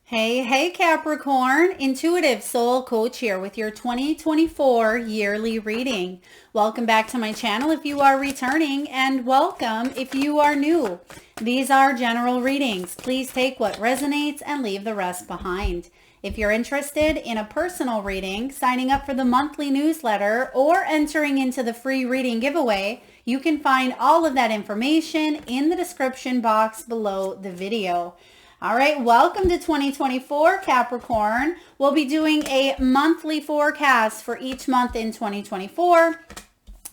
Hey, Capricorn, Intuitive Soul Coach here with your 2024 yearly reading. Welcome back to my channel if you are returning, and welcome if you are new. These are general readings. Please take what resonates and leave the rest behind. If you're interested in a personal reading, signing up for the monthly newsletter, or entering into the free reading giveaway, you can find all of that information in the description box below the video. All right, welcome to 2024, Capricorn. We'll be doing a monthly forecast for each month in 2024.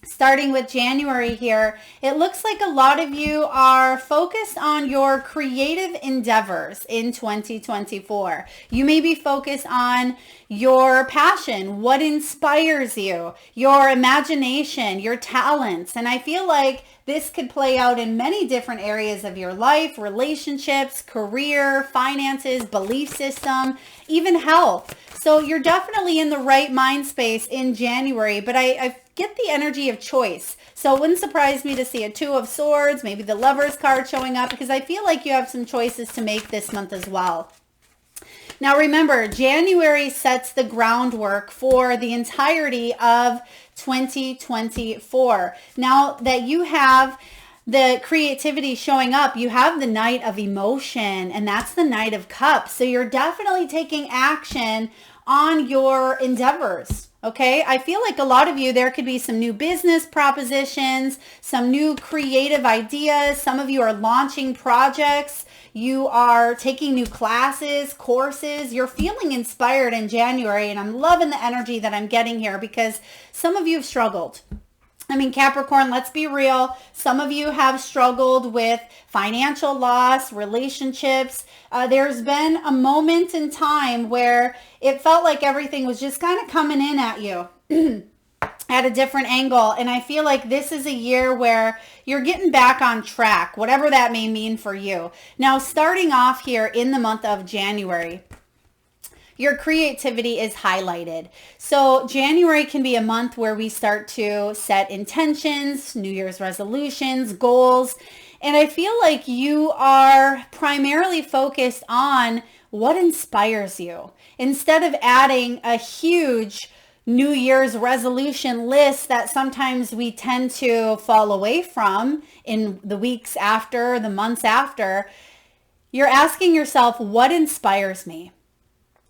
Starting with January here, it looks like a lot of you are focused on your creative endeavors in 2024. You may be focused on your passion, what inspires you, your imagination, your talents. And I feel like this could play out in many different areas of your life, relationships, career, finances, belief system, even health. So you're definitely in the right mind space in January, but I get the energy of choice. So it wouldn't surprise me to see a Two of Swords, maybe the Lover's card showing up, because I feel like you have some choices to make this month as well. Now remember, January sets the groundwork for the entirety of 2024. Now that you have the creativity showing up, you have the Knight of Emotion, and that's the Knight of Cups. So you're definitely taking action on your endeavors. Okay, I feel like a lot of you, there could be some new business propositions, some new creative ideas. Some of you are launching projects. You are taking new classes, courses. You're feeling inspired in January, and I'm loving the energy that I'm getting here because some of you have struggled. I mean, Capricorn, let's be real. Some of you have struggled with financial loss, relationships. There's been a moment in time where it felt like everything was just kind of coming in at you at a different angle. And I feel like this is a year where you're getting back on track, whatever that may mean for you. Now, starting off here in the month of January, your creativity is highlighted. So January can be a month where we start to set intentions, New Year's resolutions, goals. And I feel like you are primarily focused on what inspires you. Instead of adding a huge New Year's resolution list that sometimes we tend to fall away from in the weeks after, the months after, you're asking yourself, what inspires me?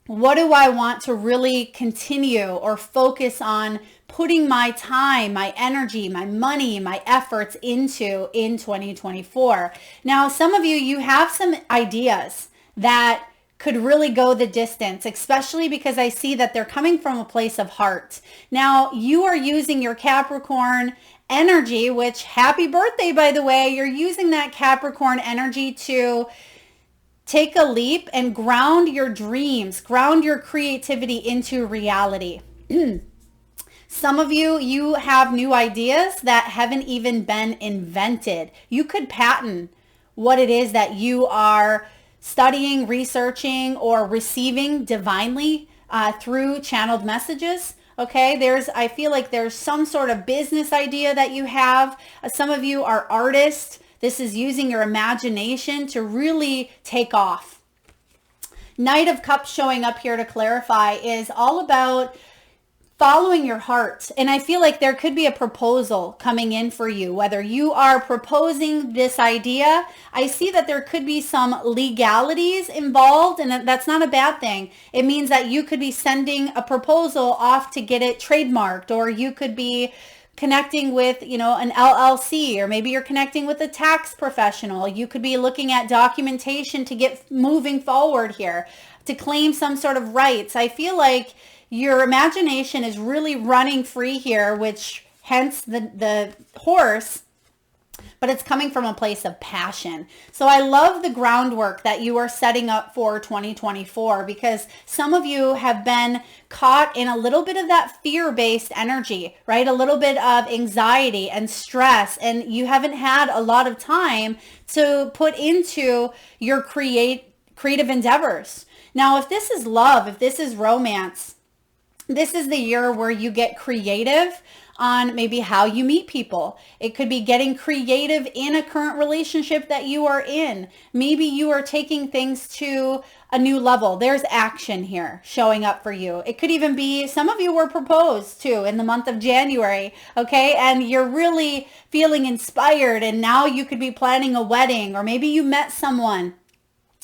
What do I want to really continue or focus on putting my time, my energy, my money, my efforts into in 2024? Now, some of you, you have some ideas that could really go the distance, especially because I see that they're coming from a place of heart. Now, you are using your Capricorn energy, which, happy birthday, by the way. You're using that Capricorn energy to take a leap and ground your dreams, ground your creativity into reality. Some of you, you have new ideas that haven't even been invented. You could patent what it is that you are studying, researching, or receiving divinely through channeled messages. Okay, I feel like there's some sort of business idea that you have. Some of you are artists. This is using your imagination to really take off. Knight of Cups showing up here to clarify is all about following your heart. And I feel like there could be a proposal coming in for you, whether you are proposing this idea. I see that there could be some legalities involved, and that's not a bad thing. It means that you could be sending a proposal off to get it trademarked, or you could be connecting with, an LLC, or maybe you're connecting with a tax professional. You could be looking at documentation to get moving forward here, to claim some sort of rights. I feel like your imagination is really running free here, which hence the horse, but it's coming from a place of passion. So I love the groundwork that you are setting up for 2024, because some of you have been caught in a little bit of that fear-based energy, right? A little bit of anxiety and stress, and you haven't had a lot of time to put into your creative endeavors. Now, if this is love, if this is romance, This is the year where you get creative on maybe how you meet people. It could be getting creative in a current relationship that you are in. Maybe you are taking things to a new level. There's action here showing up for you. It could even be some of you were proposed to in the month of January, okay? And you're really feeling inspired, and now you could be planning a wedding, or maybe you met someone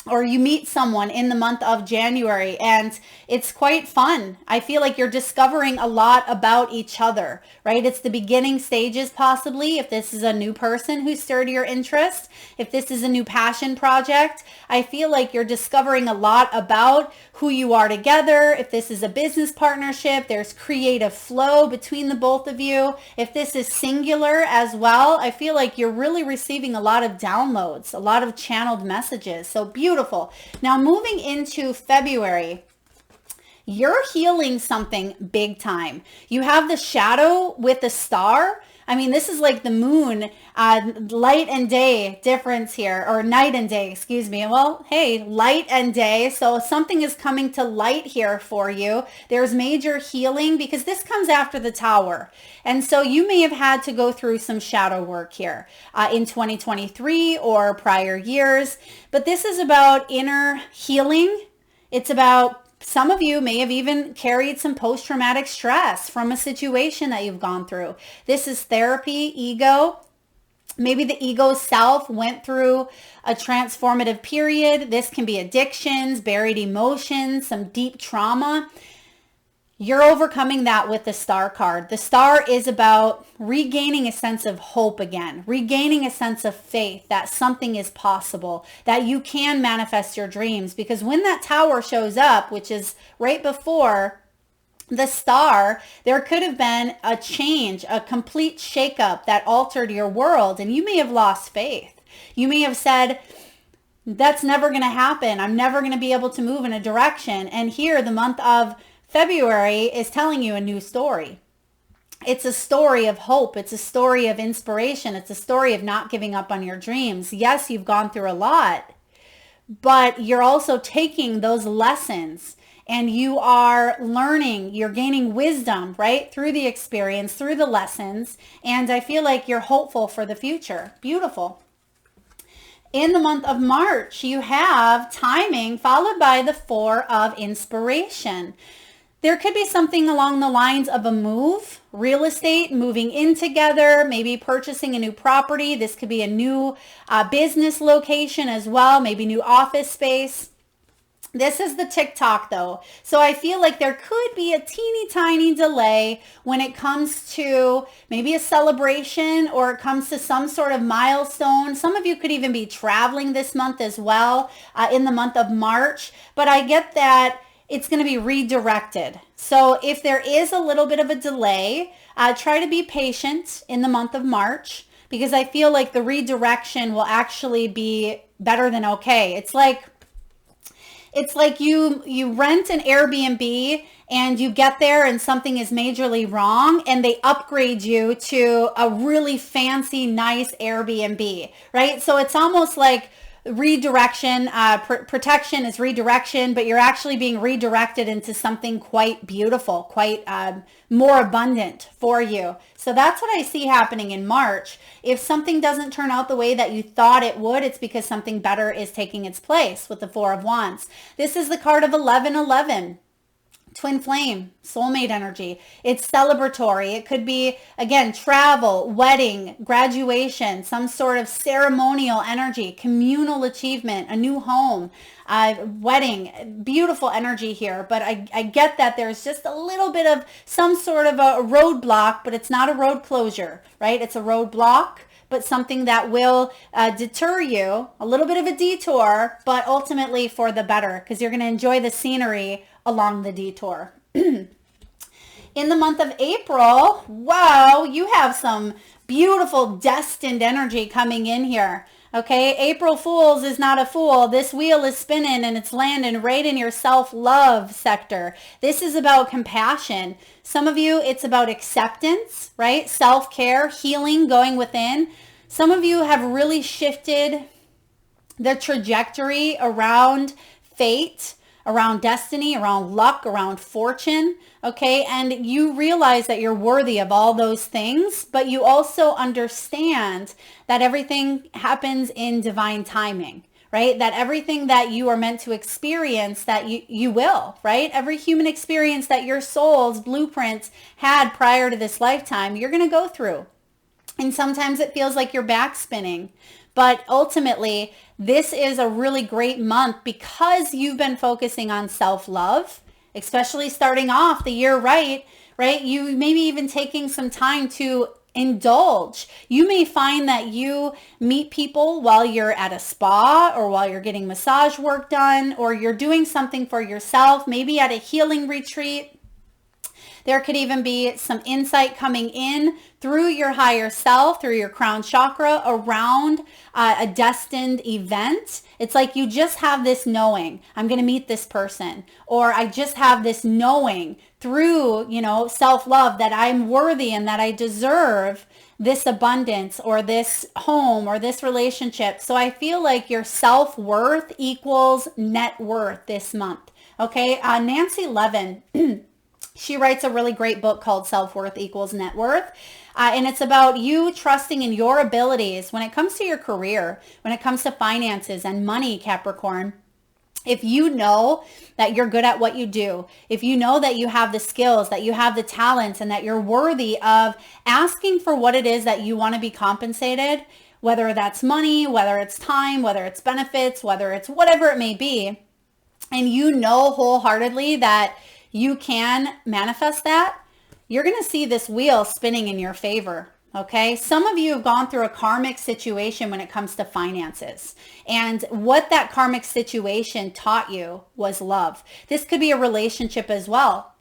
or you meet someone in the month of January, and it's quite fun. I feel like you're discovering a lot about each other, right? It's the beginning stages possibly, if this is a new person who stirred your interest, if this is a new passion project. I feel like you're discovering a lot about who you are together. If this is a business partnership, there's creative flow between the both of you. If this is singular as well, I feel like you're really receiving a lot of downloads, a lot of channeled messages. So beautiful. Now moving into February, you're healing something big time. You have the shadow with the star. I mean, this is like the moon, light and day difference here, or night and day, excuse me. Well, hey, light and day. So something is coming to light here for you. There's major healing because this comes after the Tower. And so you may have had to go through some shadow work here in 2023 or prior years. But this is about inner healing. It's about some of you may have even carried some post-traumatic stress from a situation that you've gone through. This is therapy, ego. Maybe the ego self went through a transformative period. This can be addictions, buried emotions, some deep trauma. You're overcoming that with the star card. The star is about regaining a sense of hope again, regaining a sense of faith that something is possible, that you can manifest your dreams. Because when that Tower shows up, which is right before the star, there could have been a change, a complete shakeup that altered your world, and you may have lost faith. You may have said, that's never going to happen. I'm never going to be able to move in a direction. And here, the month of February is telling you a new story. It's a story of hope. It's a story of inspiration. It's a story of not giving up on your dreams. Yes, you've gone through a lot, but you're also taking those lessons and you are learning, you're gaining wisdom, right? Through the experience, through the lessons. And I feel like you're hopeful for the future. Beautiful. In the month of March, you have timing followed by the 4 of inspiration. There could be something along the lines of a move, real estate, moving in together, maybe purchasing a new property. This could be a new business location as well, maybe new office space. This is the TikTok though. So I feel like there could be a teeny tiny delay when it comes to maybe a celebration or it comes to some sort of milestone. Some of you could even be traveling this month as well in the month of March. But I get that it's going to be redirected. So if there is a little bit of a delay, try to be patient in the month of March because I feel like the redirection will actually be better than okay. It's like you rent an Airbnb and you get there and something is majorly wrong and they upgrade you to a really fancy, nice Airbnb, right? So it's almost like redirection, protection is redirection, but you're actually being redirected into something quite beautiful, quite more abundant for you. So that's what I see happening in March. If something doesn't turn out the way that you thought it would, it's because something better is taking its place with the 4 of Wands. This is the card of 1111. Twin flame, soulmate energy. It's celebratory. It could be, again, travel, wedding, graduation, some sort of ceremonial energy, communal achievement, a new home, wedding. Beautiful energy here. But I get that there's just a little bit of some sort of a roadblock, but it's not a road closure, right? It's a roadblock, but something that will deter you, a little bit of a detour, but ultimately for the better because you're going to enjoy the scenery along the detour. In the month of April, wow, you have some beautiful destined energy coming in here. Okay, April Fools is not a fool. This wheel is spinning and it's landing right in your self-love sector. This is about compassion. Some of you, it's about acceptance, right? Self-care, healing, going within. Some of you have really shifted the trajectory around fate, around destiny, around luck, around fortune, okay? And you realize that you're worthy of all those things, but you also understand that everything happens in divine timing, right? That everything that you are meant to experience, that you will, right? Every human experience that your soul's blueprint had prior to this lifetime, you're going to go through. And sometimes it feels like you're back spinning. But ultimately, this is a really great month because you've been focusing on self-love, especially starting off the year right? You maybe even taking some time to indulge. You may find that you meet people while you're at a spa or while you're getting massage work done, or you're doing something for yourself, maybe at a healing retreat. There could even be some insight coming in through your higher self, through your crown chakra, around a destined event. It's like you just have this knowing, I'm going to meet this person, or I just have this knowing through, self-love, that I'm worthy and that I deserve this abundance or this home or this relationship. So I feel like your self-worth equals net worth this month. Okay. Nancy Levin, she writes a really great book called Self-Worth Equals Net Worth. And it's about you trusting in your abilities when it comes to your career, when it comes to finances and money, Capricorn. If you know that you're good at what you do, if you know that you have the skills, that you have the talents, and that you're worthy of asking for what it is that you want to be compensated, whether that's money, whether it's time, whether it's benefits, whether it's whatever it may be, and you know wholeheartedly that you can manifest that, you're going to see this wheel spinning in your favor. Okay. Some of you have gone through a karmic situation when it comes to finances, and what that karmic situation taught you was love. This could be a relationship as well.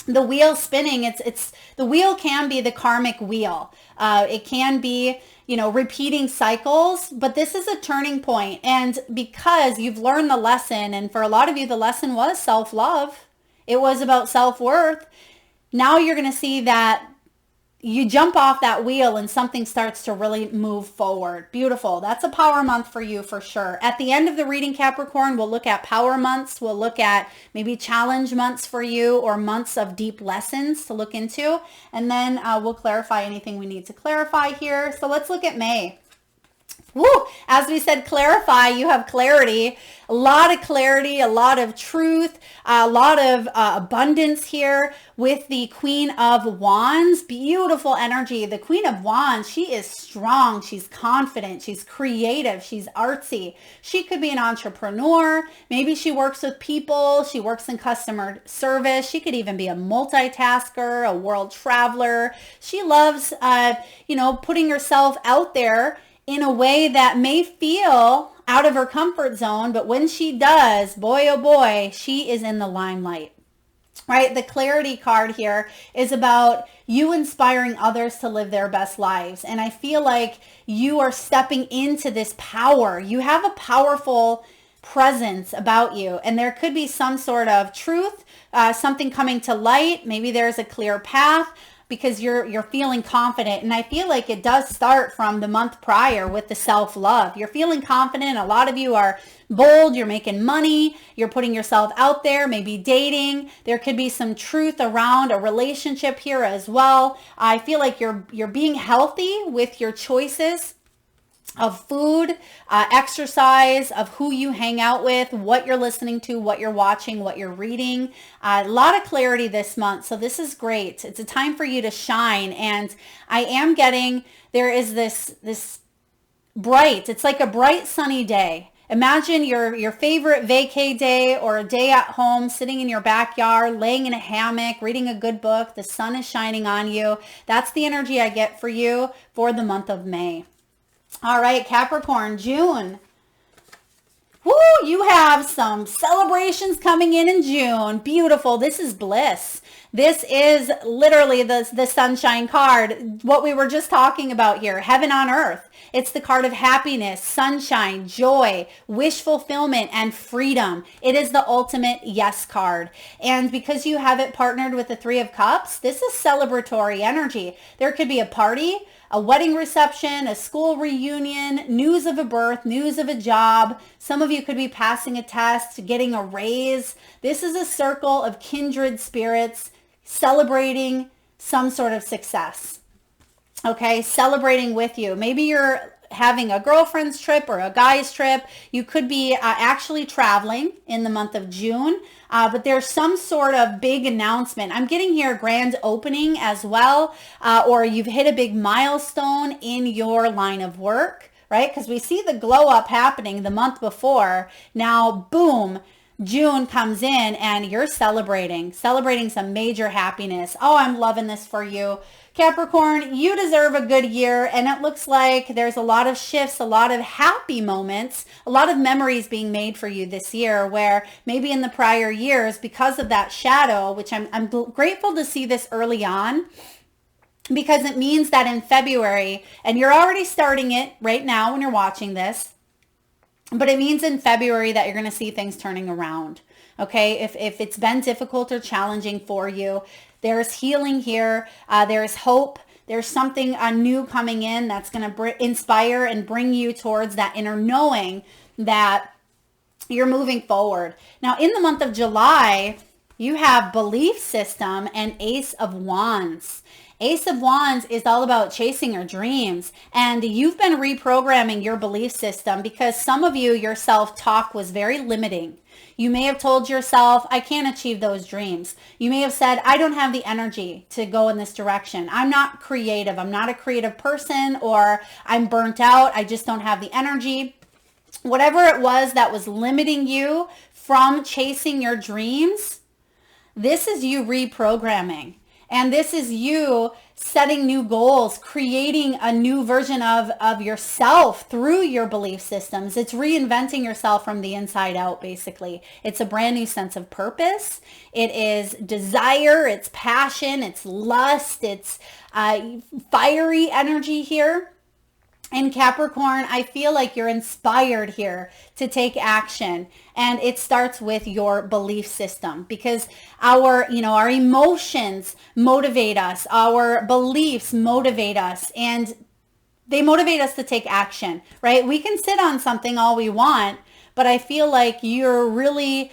The wheel spinning, it's the wheel can be the karmic wheel. It can be, repeating cycles, but this is a turning point. And because you've learned the lesson, and for a lot of you, the lesson was self-love. It was about self-worth. Now you're going to see that you jump off that wheel and something starts to really move forward. Beautiful. That's a power month for you for sure. At the end of the reading, Capricorn, we'll look at power months. We'll look at maybe challenge months for you, or months of deep lessons to look into. And then we'll clarify anything we need to clarify here. So let's look at May. Woo! As we said, clarify, you have clarity, a lot of clarity, a lot of truth, a lot of abundance here with the Queen of Wands. Beautiful energy. The Queen of Wands, she is strong. She's confident. She's creative. She's artsy. She could be an entrepreneur. Maybe she works with people. She works in customer service. She could even be a multitasker, a world traveler. She loves, putting herself out there in a way that may feel out of her comfort zone, but when she does, boy, oh boy, she is in the limelight, right? The clarity card here is about you inspiring others to live their best lives. And I feel like you are stepping into this power. You have a powerful presence about you, and there could be some sort of truth, something coming to light. Maybe there's a clear path, because you're feeling confident. And I feel like it does start from the month prior with the self-love. You're feeling confident. A lot of you are bold. You're making money. You're putting yourself out there, maybe dating. There could be some truth around a relationship here as well. I feel like you're being healthy with your choices of food, exercise, of who you hang out with, what you're listening to, what you're watching, what you're reading. A lot of clarity this month. So this is great. It's a time for you to shine. And I am getting, there is this bright, it's like a bright sunny day. Imagine your favorite vacay day, or a day at home, sitting in your backyard, laying in a hammock, reading a good book. The sun is shining on you. That's the energy I get for you for the month of May. All right, Capricorn, June. Woo, you have some celebrations coming in June. Beautiful. This is bliss. This is literally the sunshine card, what we were just talking about here, heaven on earth. It's the card of happiness, sunshine, joy, wish fulfillment, and freedom. It is the ultimate yes card. And because you have it partnered with the Three of Cups, this is celebratory energy. There could be a party. a wedding reception, a school reunion, news of a birth, news of a job. Some of you could be passing a test, getting a raise. This is a circle of kindred spirits celebrating some sort of success. Okay, celebrating with you. Maybe you're having a girlfriend's trip or a guy's trip. You could be actually traveling in the month of June, but there's some sort of big announcement. I'm getting here grand opening as well, or you've hit a big milestone in your line of work, right? Because we see the glow up happening the month before. Now, boom, June comes in and you're celebrating some major happiness. Oh, I'm loving this for you. Capricorn, you deserve a good year, and it looks like there's a lot of shifts, a lot of happy moments, a lot of memories being made for you this year, where maybe in the prior years, because of that shadow, which I'm grateful to see this early on, because it means that in February, and you're already starting it right now when you're watching this, but it means in February that you're going to see things turning around. Okay, if it's been difficult or challenging for you, there's healing here. There's hope. There's something new coming in that's going to inspire and bring you towards that inner knowing that you're moving forward. Now, in the month of July, you have belief system and Ace of Wands. Ace of Wands is all about chasing your dreams, and you've been reprogramming your belief system because some of you, your self-talk was very limiting. You may have told yourself, I can't achieve those dreams. You may have said, I don't have the energy to go in this direction. I'm not creative. I'm not a creative person, or I'm burnt out. I just don't have the energy. Whatever it was that was limiting you from chasing your dreams, this is you reprogramming. And this is you setting new goals, creating a new version of yourself through your belief systems. It's reinventing yourself from the inside out, basically. It's a brand new sense of purpose. It is desire, it's passion, it's lust, it's fiery energy here. And Capricorn, I feel like you're inspired here to take action. And it starts with your belief system, because our emotions motivate us. Our beliefs motivate us, and they motivate us to take action, right? We can sit on something all we want, but I feel like you're really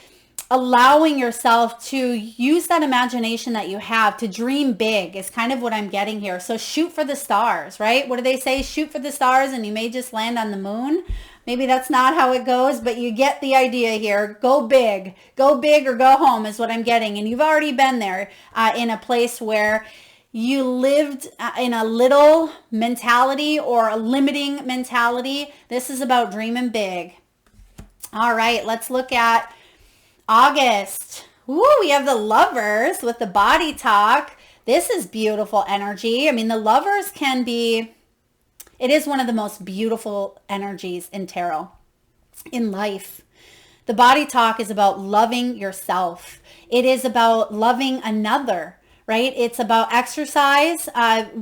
allowing yourself to use that imagination that you have to dream big is kind of what I'm getting here. So shoot for the stars, right? What do they say? Shoot for the stars and you may just land on the moon. Maybe that's not how it goes, but you get the idea here. Go big or go home is what I'm getting. And you've already been there in a place where you lived in a little mentality or a limiting mentality. This is about dreaming big. All right, let's look at August. Ooh, we have the Lovers with the body talk. This is beautiful energy. I mean, the Lovers it is one of the most beautiful energies in tarot, in life. The body talk is about loving yourself. It is about loving another, right? It's about exercise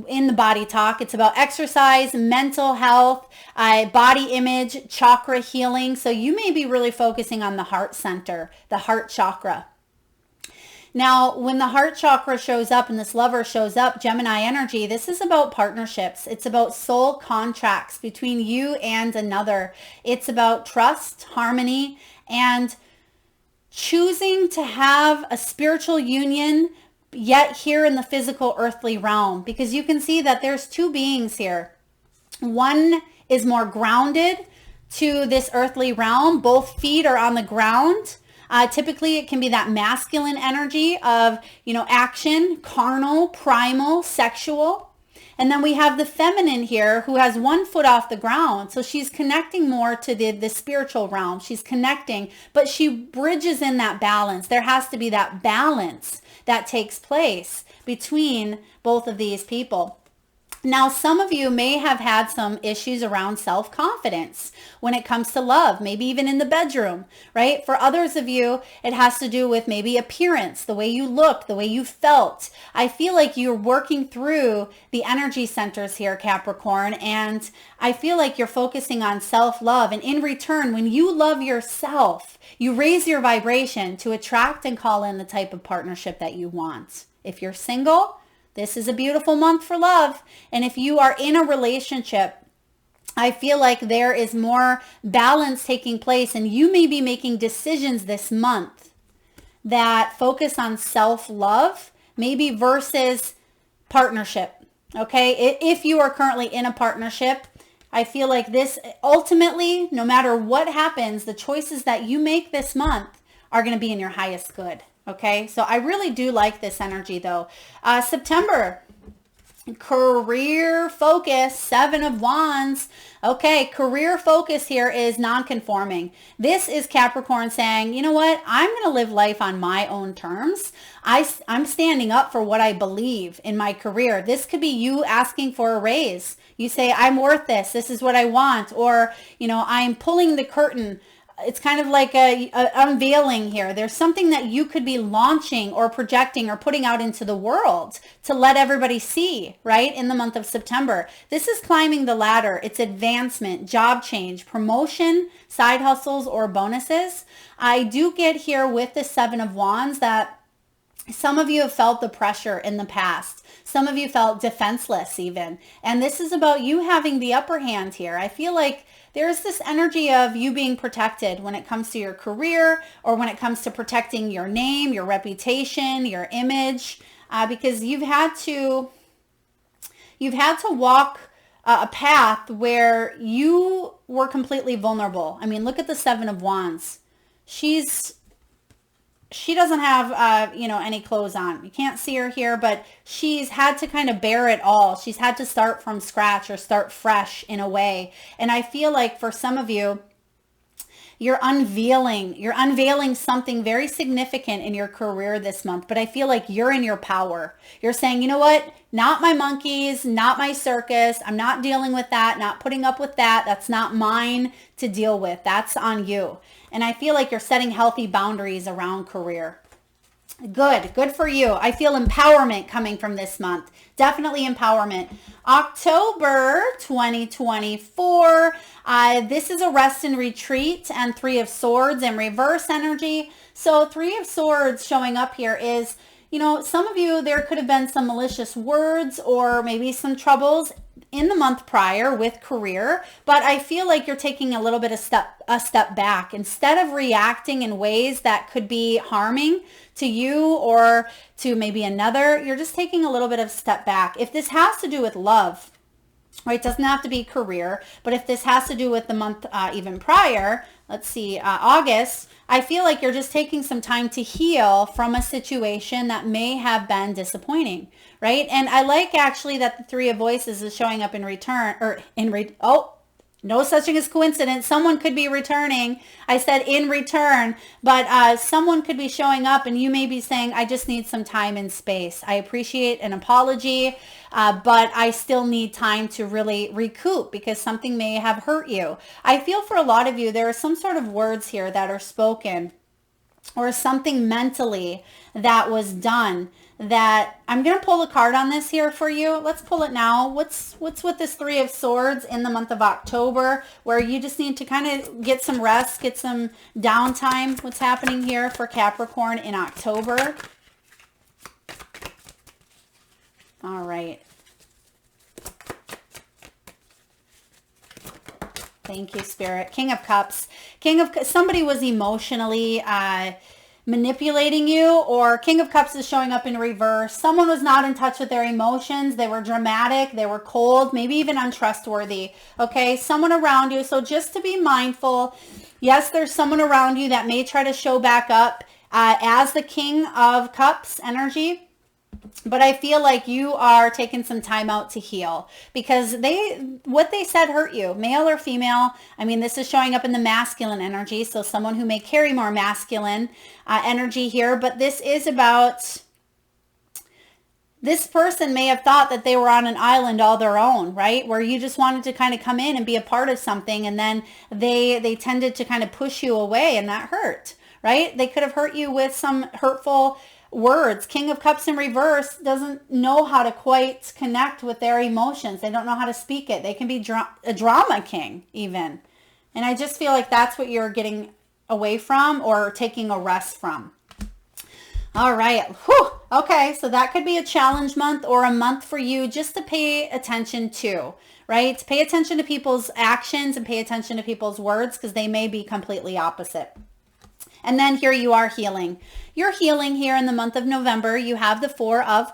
in the body talk. It's about exercise, mental health, body image, chakra healing. So you may be really focusing on the heart center, the heart chakra. Now, when the heart chakra shows up and this Lover shows up, Gemini energy, this is about partnerships. It's about soul contracts between you and another. It's about trust, harmony, and choosing to have a spiritual union yet here in the physical earthly realm, because you can see that there's two beings here. One is more grounded to this earthly realm. Both feet are on the ground. Typically it can be that masculine energy of, action, carnal, primal, sexual. And then we have the feminine here who has one foot off the ground. So she's connecting more to the spiritual realm. She's connecting, but she bridges in that balance. There has to be that balance that takes place between both of these people. Now, some of you may have had some issues around self-confidence when it comes to love, maybe even in the bedroom, right? For others of you, it has to do with maybe appearance, the way you looked, the way you felt. I feel like you're working through the energy centers here, Capricorn, and I feel like you're focusing on self-love. And in return, when you love yourself, you raise your vibration to attract and call in the type of partnership that you want. If you're single, This is a beautiful month for love. And if you are in a relationship, I feel like there is more balance taking place, and you may be making decisions this month that focus on self-love, maybe versus partnership. Okay, if you are currently in a partnership, I feel like this ultimately, no matter what happens, the choices that you make this month are going to be in your highest good. Okay, so I really do like this energy though. September. Career focus, 7 of Wands. Okay, career focus here is non-conforming. This is Capricorn saying, you know what? I'm going to live life on my own terms. I'm standing up for what I believe in my career. This could be you asking for a raise. You say, I'm worth this. This is what I want. Or, I'm pulling the curtain. It's kind of like a unveiling here. There's something that you could be launching or projecting or putting out into the world to let everybody see, right? In the month of September. This is climbing the ladder. It's advancement, job change, promotion, side hustles, or bonuses. I do get here with the 7 of Wands that some of you have felt the pressure in the past. Some of you felt defenseless even. And this is about you having the upper hand here. I feel like there's this energy of you being protected when it comes to your career, or when it comes to protecting your name, your reputation, your image, because you've had to walk a path where you were completely vulnerable. I mean, look at the 7 of Wands. She doesn't have, any clothes on. You can't see her here, but she's had to kind of bear it all. She's had to start from scratch or start fresh in a way. And I feel like for some of you, you're unveiling something very significant in your career this month, but I feel like you're in your power. You're saying, you know what? Not my monkeys, not my circus. I'm not dealing with that, not putting up with that. That's not mine to deal with. That's on you. And I feel like you're setting healthy boundaries around career. Good for you. I feel empowerment coming from this month. Definitely empowerment. October 2024. This is a rest and retreat, and 3 of Swords and reverse energy. So 3 of Swords showing up here is, some of you, there could have been some malicious words or maybe some troubles in the month prior with career, but I feel like you're taking a little bit of a step back. Instead of reacting in ways that could be harming to you or to maybe another, you're just taking a little bit of step back. If this has to do with love, right, it doesn't have to be career, but if this has to do with the month even prior, let's see, August, I feel like you're just taking some time to heal from a situation that may have been disappointing, right? And I like actually that the 3 of Voices is showing up in return, or no such thing as coincidence. Someone could be returning. I said in return, but someone could be showing up and you may be saying, I just need some time and space. I appreciate an apology, but I still need time to really recoup because something may have hurt you. I feel for a lot of you, there are some sort of words here that are spoken or something mentally that was done that I'm going to pull a card on this here for you. Let's pull it now. What's with this 3 of Swords in the month of October, where you just need to kind of get some rest, get some downtime? What's happening here for Capricorn in October? All right. Thank you, Spirit. King of Cups. Somebody was emotionally manipulating you, or King of Cups is showing up in reverse. Someone was not in touch with their emotions. They were dramatic. They were cold, maybe even untrustworthy. Okay, someone around you. So just to be mindful, yes, there's someone around you that may try to show back up as the King of Cups energy. But I feel like you are taking some time out to heal because what they said hurt you, male or female. I mean, this is showing up in the masculine energy. So someone who may carry more masculine energy here, but this is about, this person may have thought that they were on an island all their own, right? Where you just wanted to kind of come in and be a part of something. And then they tended to kind of push you away, and that hurt, right? They could have hurt you with some hurtful words. King of Cups in reverse doesn't know how to quite connect with their emotions. They don't know how to speak it. They can be a drama king even. And I just feel like that's what you're getting away from or taking a rest from. All right. Whew. Okay, so that could be a challenge month or a month for you just to pay attention to, right? Pay attention to people's actions and pay attention to people's words because they may be completely opposite. And then here you are healing. You're healing here in the month of November. You have the Four of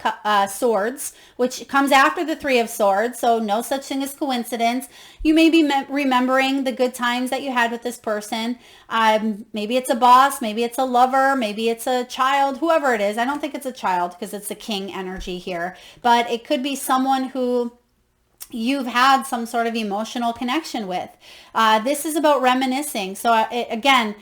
Swords, which comes after the Three of Swords. So no such thing as coincidence. You may be remembering the good times that you had with this person. Maybe it's a boss. Maybe it's a lover. Maybe it's a child, whoever it is. I don't think it's a child because it's the King energy here. But it could be someone who you've had some sort of emotional connection with. This is about reminiscing. So again,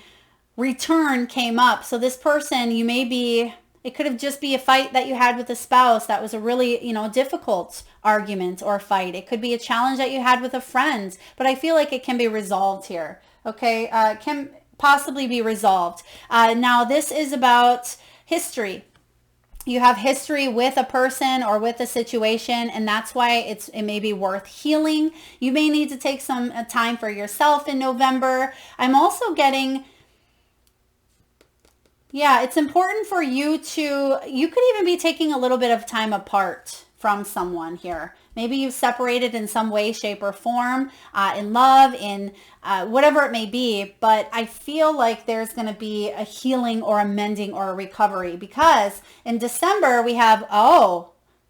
return came up. So this person, it could have just be a fight that you had with a spouse that was a really, difficult argument or fight. It could be a challenge that you had with a friend, but I feel like it can be resolved here. Okay. It can possibly be resolved. Now this is about history. You have history with a person or with a situation, and that's why it may be worth healing. You may need to take some time for yourself in November. I'm also getting, it's important for you could even be taking a little bit of time apart from someone here. Maybe you've separated in some way, shape, or form, in love, in whatever it may be. But I feel like there's going to be a healing or a mending or a recovery because in December we have,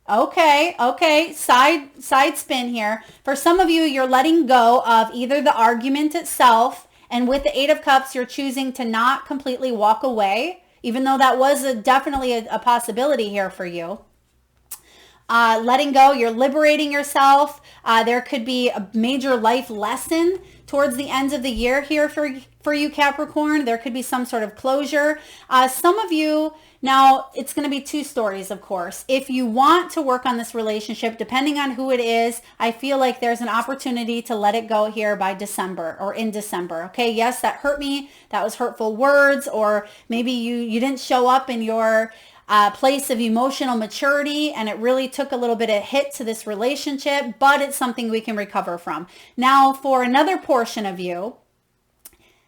okay, side spin here. For some of you, you're letting go of either the argument itself, and with the Eight of Cups, you're choosing to not completely walk away, even though that was definitely a possibility here for you. Letting go, you're liberating yourself. There could be a major life lesson towards the end of the year here for you, Capricorn. There could be some sort of closure. Some of you, now it's going to be two stories, of course. If you want to work on this relationship, depending on who it is, I feel like there's an opportunity to let it go here by December or in December. Okay, yes, that hurt me. That was hurtful words, or maybe you didn't show up in your place of emotional maturity and it really took a little bit of hit to this relationship, but it's something we can recover from. Now for another portion of you,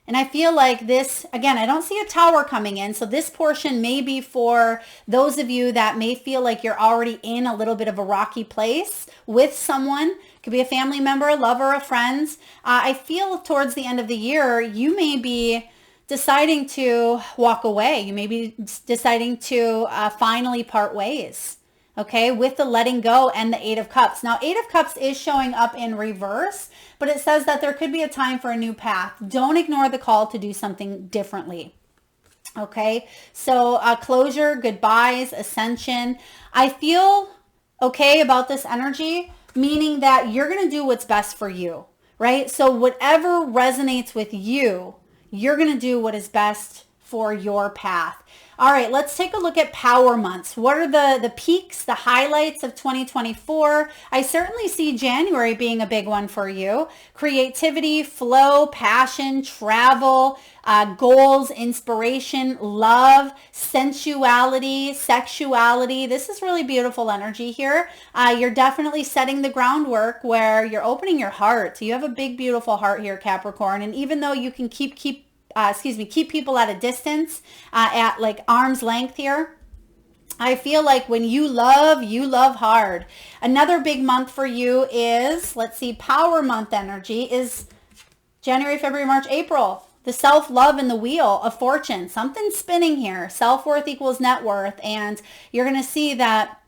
and I feel like this, again, I don't see a tower coming in. So this portion may be for those of you that may feel like you're already in a little bit of a rocky place with someone. It could be a family member, a lover, a friend. I feel towards the end of the year, you may be deciding to walk away. You may be deciding to finally part ways, okay, with the letting go and the Eight of Cups. Now, Eight of Cups is showing up in reverse, but it says that there could be a time for a new path. Don't ignore the call to do something differently. Okay, so closure, goodbyes, ascension. I feel okay about this energy, meaning that you're going to do what's best for you, right? So whatever resonates with you, you're going to do what is best for your path. All right, let's take a look at power months. What are the peaks, the highlights of 2024? I certainly see January being a big one for you. Creativity, flow, passion, travel, goals, inspiration, love, sensuality, sexuality. This is really beautiful energy here. You're definitely setting the groundwork where you're opening your heart. You have a big, beautiful heart here, Capricorn. And even though you can keep people at a distance, at like arm's length here, I feel like when you love hard. Another big month for you is, let's see, power month energy is January, February, March, April. The self-love and the wheel of fortune. Something's spinning here. Self-worth equals net worth. And you're going to see that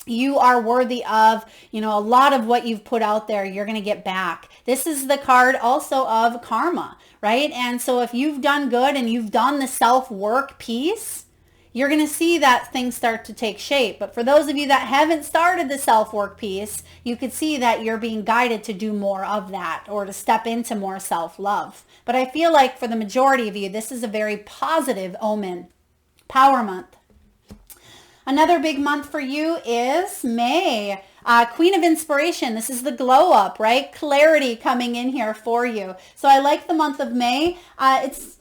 you are worthy of, a lot of what you've put out there, you're going to get back. This is the card also of karma, right? And so if you've done good and you've done the self-work piece, you're going to see that things start to take shape. But for those of you that haven't started the self-work piece, you could see that you're being guided to do more of that or to step into more self-love. But I feel like for the majority of you, this is a very positive omen. Power month. Another big month for you is May. Queen of Inspiration. This is the glow up, right? Clarity coming in here for you. So I like the month of May. It's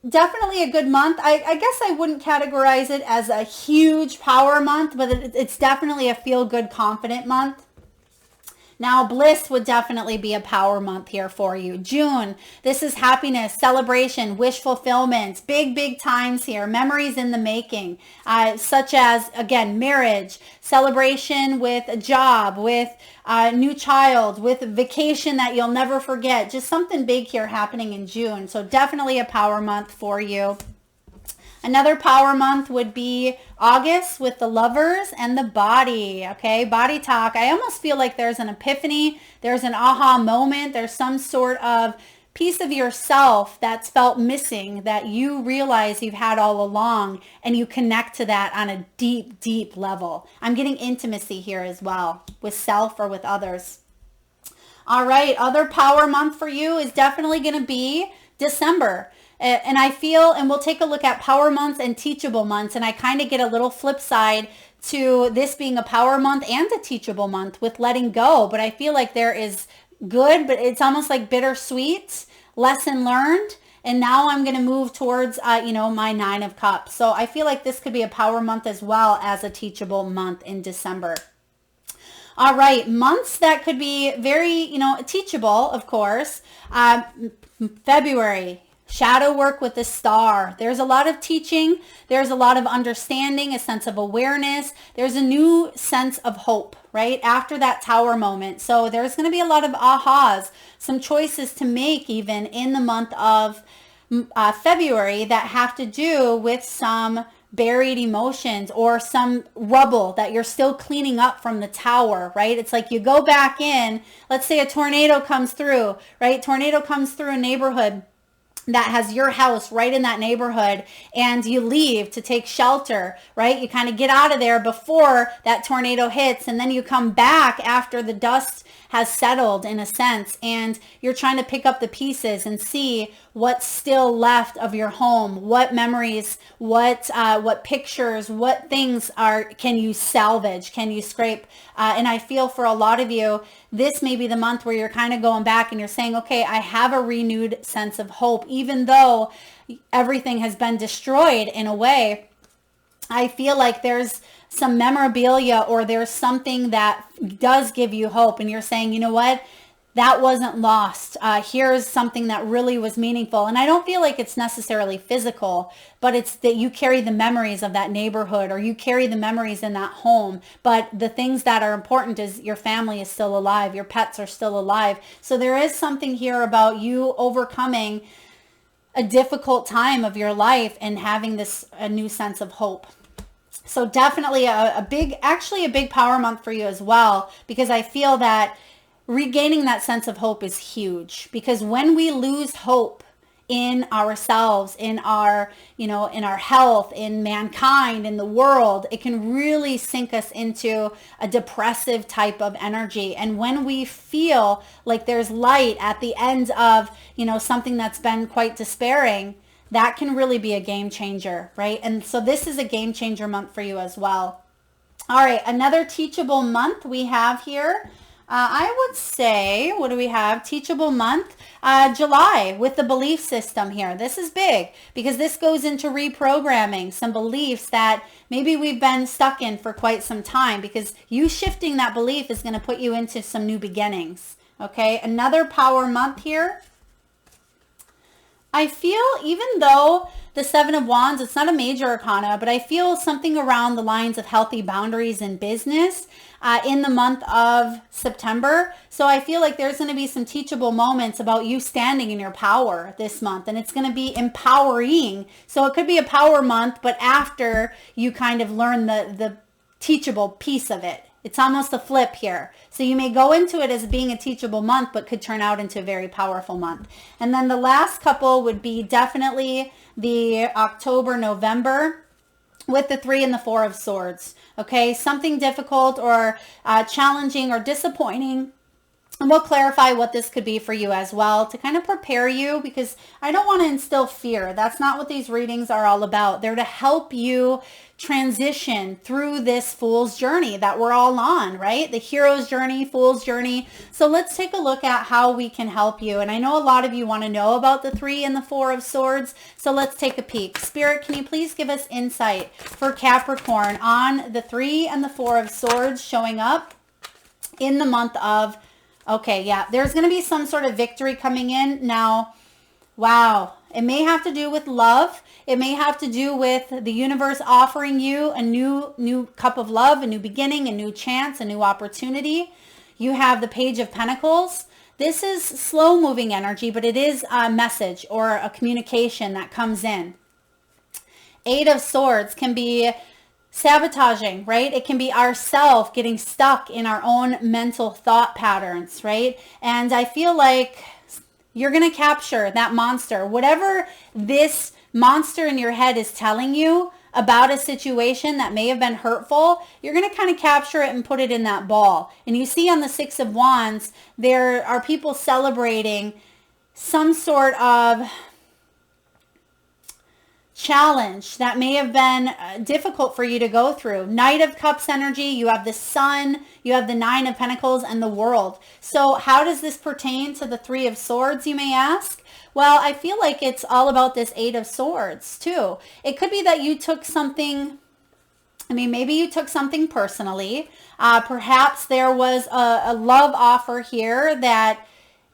definitely a good month. I guess I wouldn't categorize it as a huge power month, but it's definitely a feel-good, confident month. Now, bliss would definitely be a power month here for you. June, this is happiness, celebration, wish fulfillment, big, big times here, memories in the making, such as, again, marriage, celebration with a job, with a new child, with a vacation that you'll never forget, just something big here happening in June. So definitely a power month for you. Another power month would be August with the Lovers and the Body. Okay, body talk. I almost feel like there's an epiphany. There's an aha moment. There's some sort of piece of yourself that's felt missing that you realize you've had all along, and you connect to that on a deep, deep level. I'm getting intimacy here as well with self or with others. All right, other power month for you is definitely going to be December. And I feel, and we'll take a look at power months and teachable months, and I kind of get a little flip side to this being a power month and a teachable month with letting go. But I feel like there is good, but it's almost like bittersweet, lesson learned. And now I'm going to move towards, my 9 of Cups. So I feel like this could be a power month as well as a teachable month in December. All right, months that could be very, teachable, of course. February. Shadow work with the star. There's a lot of teaching. There's a lot of understanding, a sense of awareness. There's a new sense of hope, right? After that tower moment. So there's going to be a lot of ahas, some choices to make even in the month of February that have to do with some buried emotions or some rubble that you're still cleaning up from the tower, right? It's like you go back in, let's say a tornado comes through, right? Tornado comes through a neighborhood that has your house right in that neighborhood, and you leave to take shelter, right? You kind of get out of there before that tornado hits, and then you come back after the dust has settled in a sense, and you're trying to pick up the pieces and see what's still left of your home, what memories, what pictures, what things can you salvage, can you scrape? And I feel for a lot of you, this may be the month where you're kind of going back and you're saying, okay, I have a renewed sense of hope, even though everything has been destroyed in a way. I feel like there's some memorabilia or there's something that does give you hope, and you're saying, you know what, that wasn't lost. Here's something that really was meaningful. And I don't feel like it's necessarily physical, but it's that you carry the memories of that neighborhood, or you carry the memories in that home. But the things that are important is your family is still alive, your pets are still alive. So there is something here about you overcoming a difficult time of your life and having a new sense of hope. So definitely a big power month for you as well, because I feel that regaining that sense of hope is huge, because when we lose hope in ourselves, in our health, in mankind, in the world, it can really sink us into a depressive type of energy. And when we feel like there's light at the end of, something that's been quite despairing, that can really be a game changer, right? And so this is a game changer month for you as well. All right, another teachable month we have here. I would say, what do we have? Teachable month, July, with the belief system here. This is big because this goes into reprogramming some beliefs that maybe we've been stuck in for quite some time, because you shifting that belief is going to put you into some new beginnings. Okay, another power month here. I feel, even though the 7 of Wands, it's not a major arcana, but I feel something around the lines of healthy boundaries in business in the month of September. So I feel like there's going to be some teachable moments about you standing in your power this month, and it's going to be empowering. So it could be a power month, but after you kind of learn the teachable piece of it. It's almost a flip here. So you may go into it as being a teachable month, but could turn out into a very powerful month. And then the last couple would be definitely the October, November, with the 3 and the 4 of Swords. Okay, something difficult or challenging or disappointing. And we'll clarify what this could be for you as well to kind of prepare you, because I don't want to instill fear. That's not what these readings are all about. They're to help you transition through this fool's journey that we're all on, right? The hero's journey, fool's journey. So let's take a look at how we can help you. And I know a lot of you want to know about the 3 and the 4 of Swords. So let's take a peek. Spirit, can you please give us insight for Capricorn on the 3 and the 4 of Swords showing up in the month of Okay, yeah. There's going to be some sort of victory coming in. Now, wow. It may have to do with love. It may have to do with the universe offering you a new cup of love, a new beginning, a new chance, a new opportunity. You have the Page of Pentacles. This is slow moving energy, but it is a message or a communication that comes in. Eight of Swords can be sabotaging, right? It can be ourself getting stuck in our own mental thought patterns, right? And I feel like you're going to capture that monster. Whatever this monster in your head is telling you about a situation that may have been hurtful, you're going to kind of capture it and put it in that ball. And you see on the Six of Wands, there are people celebrating some sort of challenge that may have been difficult for you to go through. Knight of Cups energy, you have the Sun, you have the Nine of Pentacles, and the World. So how does this pertain to the Three of Swords, you may ask? Well, I feel like it's all about this Eight of Swords too. It could be that you took something, maybe you took something personally. Perhaps there was a love offer here that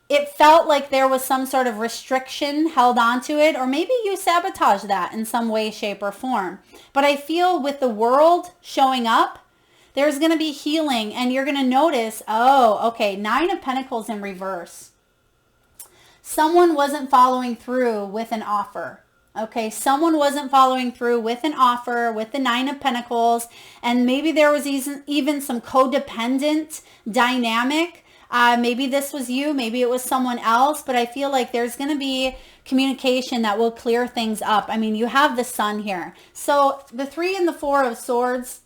it felt like there was some sort of restriction held onto it, or maybe you sabotaged that in some way, shape, or form. But I feel with the World showing up, there's going to be healing, and you're going to notice, oh, okay, Nine of Pentacles in reverse. Someone wasn't following through with an offer. Okay, someone wasn't following through with an offer with the Nine of Pentacles, and maybe there was even some codependent dynamic. Maybe this was you, maybe it was someone else, but I feel like there's going to be communication that will clear things up. You have the Sun here. So the Three and the Four of Swords,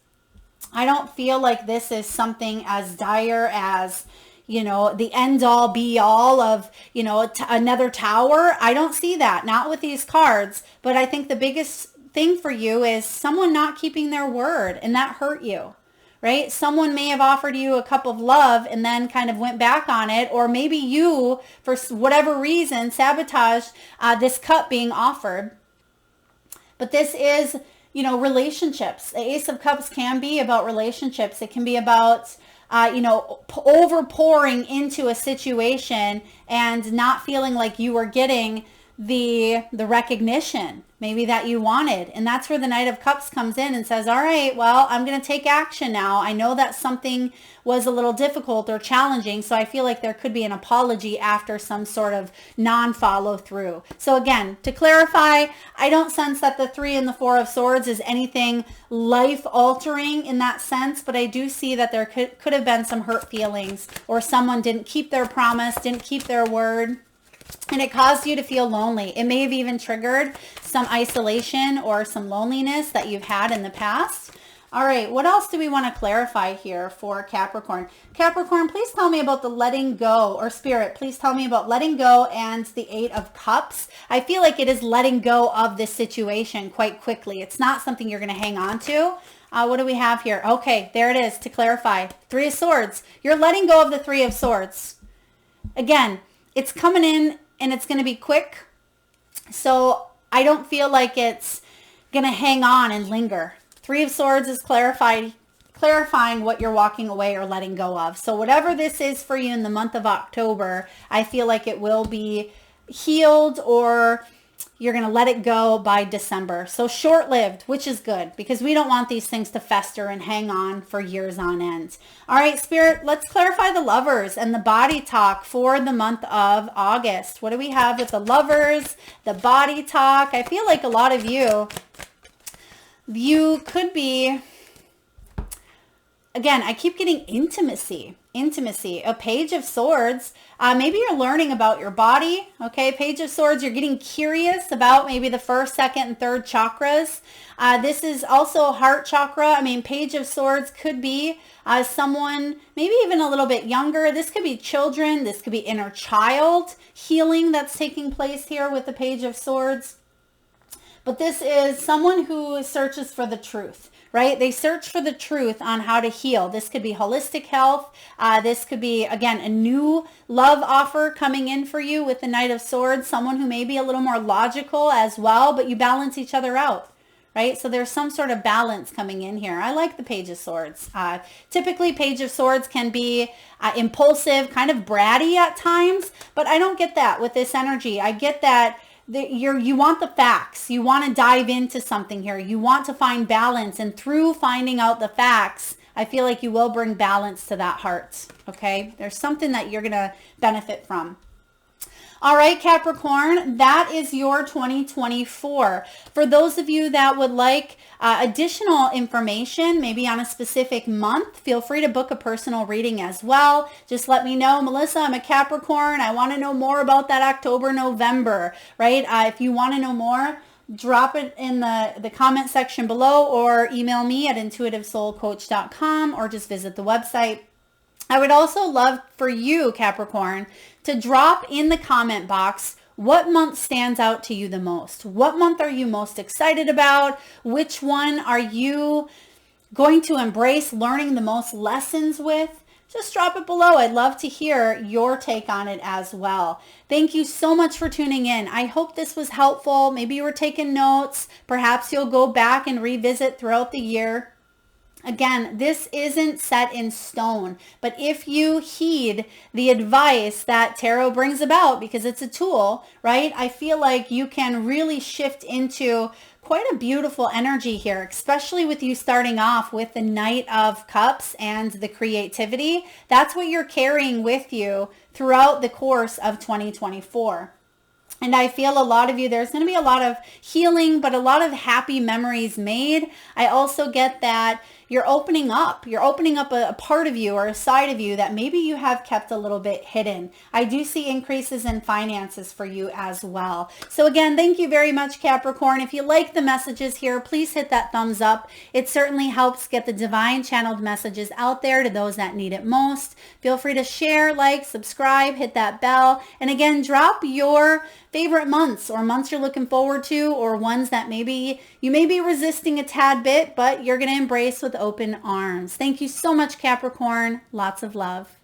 I don't feel like this is something as dire as, the end all be all of, another tower. I don't see that, not with these cards. But I think the biggest thing for you is someone not keeping their word, and that hurt you. Right? Someone may have offered you a cup of love and then kind of went back on it, or maybe you, for whatever reason, sabotaged this cup being offered. But this is, relationships. The Ace of Cups can be about relationships. It can be about, over pouring into a situation and not feeling like you were getting the recognition maybe that you wanted. And that's where the Knight of Cups comes in and says, all right, well, I'm going to take action now. I know that something was a little difficult or challenging, so I feel like there could be an apology after some sort of non-follow through. So again, to clarify, I don't sense that the Three and the Four of Swords is anything life altering in that sense, but I do see that there could have been some hurt feelings, or someone didn't keep their promise, didn't keep their word, and it caused you to feel lonely. It may have even triggered some isolation or some loneliness that you've had in the past. All right, what else do we want to clarify here for Capricorn? Capricorn, please tell me about the letting go, or Spirit, please tell me about letting go and the Eight of Cups. I feel like it is letting go of this situation quite quickly. It's not something you're going to hang on to. What do we have here? Okay, there it is, to clarify. Three of Swords. You're letting go of the Three of Swords. Again, it's coming in and it's going to be quick. So I don't feel like it's going to hang on and linger. Three of Swords is clarifying what you're walking away or letting go of. So whatever this is for you in the month of October, I feel like it will be healed, or you're going to let it go by December. So short-lived, which is good, because we don't want these things to fester and hang on for years on end. All right, Spirit, let's clarify the Lovers and the body talk for the month of August. What do we have with the Lovers, the body talk? I feel like a lot of you could be, again, I keep getting intimacy, a Page of Swords. Maybe you're learning about your body. Okay, Page of Swords, you're getting curious about maybe the first, second, and third chakras. This is also heart chakra. Page of Swords could be someone maybe even a little bit younger. This could be children. This could be inner child healing that's taking place here with the Page of Swords. But this is someone who searches for the truth, right? They search for the truth on how to heal. This could be holistic health. This could be, again, a new love offer coming in for you with the Knight of Swords, someone who may be a little more logical as well, but you balance each other out, right? So there's some sort of balance coming in here. I like the Page of Swords. Typically, Page of Swords can be impulsive, kind of bratty at times, but I don't get that with this energy. I get that you want the facts. You want to dive into something here. You want to find balance, and through finding out the facts, I feel like you will bring balance to that heart, okay? There's something that you're going to benefit from. All right, Capricorn, that is your 2024. For those of you that would like additional information, maybe on a specific month, feel free to book a personal reading as well. Just let me know, Melissa, I'm a Capricorn. I want to know more about that October, November, right? If you want to know more, drop it in the comment section below or email me at intuitivesoulcoach.com or just visit the website. I would also love for you, Capricorn, to drop in the comment box what month stands out to you the most. What month are you most excited about? Which one are you going to embrace learning the most lessons with? Just drop it below. I'd love to hear your take on it as well. Thank you so much for tuning in. I hope this was helpful. Maybe you were taking notes. Perhaps you'll go back and revisit throughout the year. Again, this isn't set in stone, but if you heed the advice that tarot brings about, because it's a tool, right? I feel like you can really shift into quite a beautiful energy here, especially with you starting off with the Knight of Cups and the creativity. That's what you're carrying with you throughout the course of 2024. And I feel a lot of you, there's going to be a lot of healing, but a lot of happy memories made. I also get that you're opening up. You're opening up a part of you or a side of you that maybe you have kept a little bit hidden. I do see increases in finances for you as well. So again, thank you very much, Capricorn. If you like the messages here, please hit that thumbs up. It certainly helps get the divine channeled messages out there to those that need it most. Feel free to share, like, subscribe, hit that bell. And again, drop your favorite months or months you're looking forward to, or ones that maybe you may be resisting a tad bit, but you're going to embrace with open arms. Thank you so much, Capricorn. Lots of love.